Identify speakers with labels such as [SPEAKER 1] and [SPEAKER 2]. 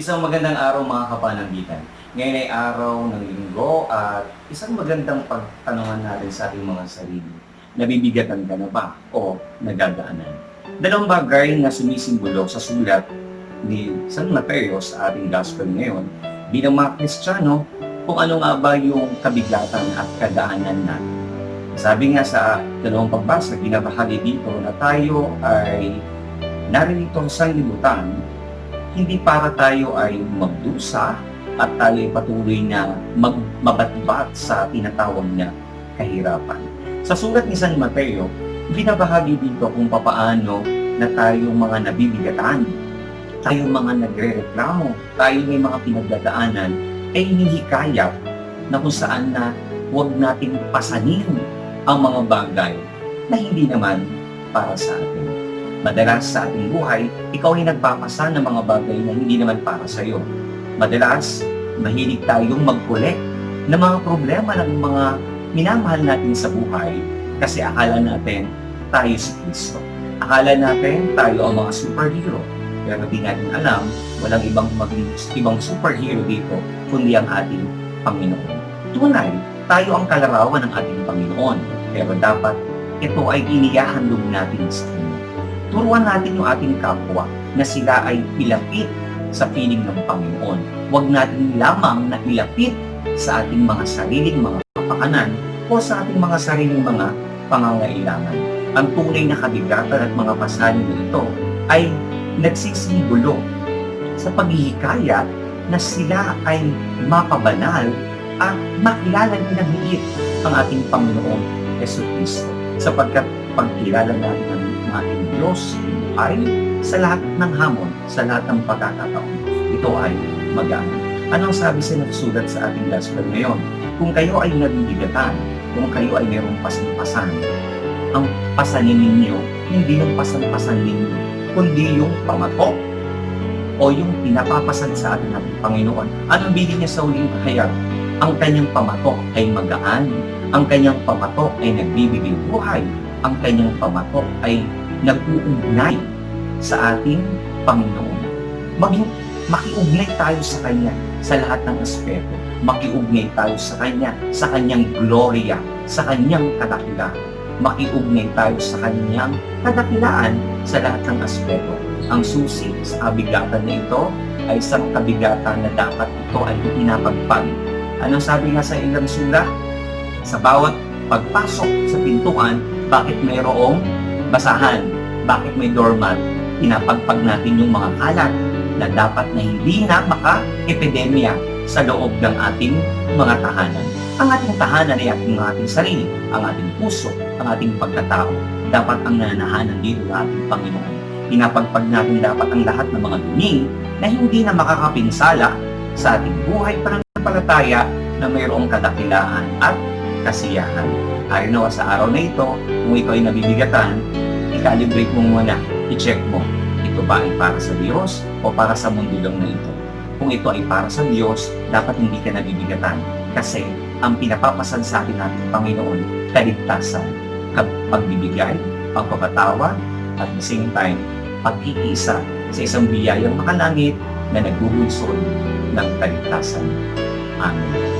[SPEAKER 1] Isang magandang araw mga kapanambitan. Ngayon ay araw ng linggo at isang magandang pagtanungan natin sa ating mga sarili. Nabibigatan ka na ba o nagagaanan? Dalawang bagay na sumisimbolo sa sulat ni San Mateo sa ating gospel ngayon bilang mga Kristiyano kung ano nga ba yung kabigatan at kadaanan natin. Sabi nga sa dalawang pagbasa, binabahagi dito na tayo ay naririto sa sanglibutan hindi para tayo ay magdusa at tayo ay patuloy na mabatbat sa tinatawag na kahirapan. Sa sulat ni San Mateo, binabahagi dito kung papaano na tayo mga nabibigatan, tayo mga nagre-reklamo, tayo may mga pinagdadaanan, ay hinihikayat na kung saan na huwag nating pasanin ang mga bagay na hindi naman para sa atin. Madalas sa ating buhay, ikaw ay nagpapasa ng mga bagay na hindi naman para sa iyo. Madalas, mahilig tayong mag-collect ng mga problema ng mga minamahal natin sa buhay kasi akala natin tayo si Kristo. Akala natin tayo ang mga superhero. Pero di natin alam, walang ibang superhero dito kundi ang ating Panginoon. Tunay, tayo ang kalarawan ng ating Panginoon. Pero dapat ito ay inihahandog natin sa Kanya. Turuan natin yung ating kapwa na sila ay ilapit sa piling ng Panginoon. Huwag natin lamang na ilapit sa ating mga sariling mga kapakanan o sa ating mga sariling mga pangangailangan. Ang tunay na kabigatan at mga pasanin nito ay nagsisimbolo sa paghihikayat na sila ay mapabanal at makilala nilang higit ang ating Panginoon Jesucristo. Sapagkat pagkilala natin ang ating Diyos ay sa lahat ng hamon, sa lahat ng pagkakataon, ito ay magaan. Anong sabi sa nagsulat sa ating gospel ngayon? Kung kayo ay nabibigatan, kung kayo ay mayroong pasan-pasan, ang pasanin ninyo, hindi yung pasan-pasan ninyo, kundi yung pamatok o yung pinapapasan sa ating Panginoon. Anong bilin niya sa huling hayag? Ang kanyang pamatok ay magaan, ang kanyang pamatok ay nagbibigay buhay, ang kanyang pamatok ay nag-uugnay sa ating Panginoon. Makiugnay tayo sa Kanya sa lahat ng aspeto. Makiugnay tayo sa Kanya sa Kanyang gloria, sa Kanyang kadakilaan. Makiugnay tayo sa Kanyang kadakilaan sa lahat ng aspeto. Ang susi sa kabigatan na ito ay isang kabigatan na dapat ito ay pinapagpag. Anong sabi nga sa ilang sulat? Sa bawat pagpasok sa pintuan, bakit mayroong basahan? Bakit may doormat? Pinapagpag natin yung mga kalat na dapat na hindi na maka-epidemya sa loob ng ating mga tahanan. Ang ating tahanan ay ating sarili, ang ating puso, ang ating pagkatao. Dapat ang nananahanan dito ng ating Panginoon. Pinapagpag natin dapat ang lahat ng mga dumi na hindi na makakapinsala sa ating buhay pananampalataya na mayroong kadakilaan at kasiyahan. Ayon nawa sa araw na ito, kung ikaw ay nabibigatan, i-calibrate mo muna, i-check mo, ito ba ay para sa Diyos o para sa mundo lang na ito? Kung ito ay para sa Diyos, dapat hindi ka nabibigatan kasi ang pinapapasan sa atin natin Panginoon, kaligtasan, pagbibigay, pagpapatawa, at the same time, pag-iisa sa isang biyayang makalangit na nagbubunsod ng kaligtasan. Amen.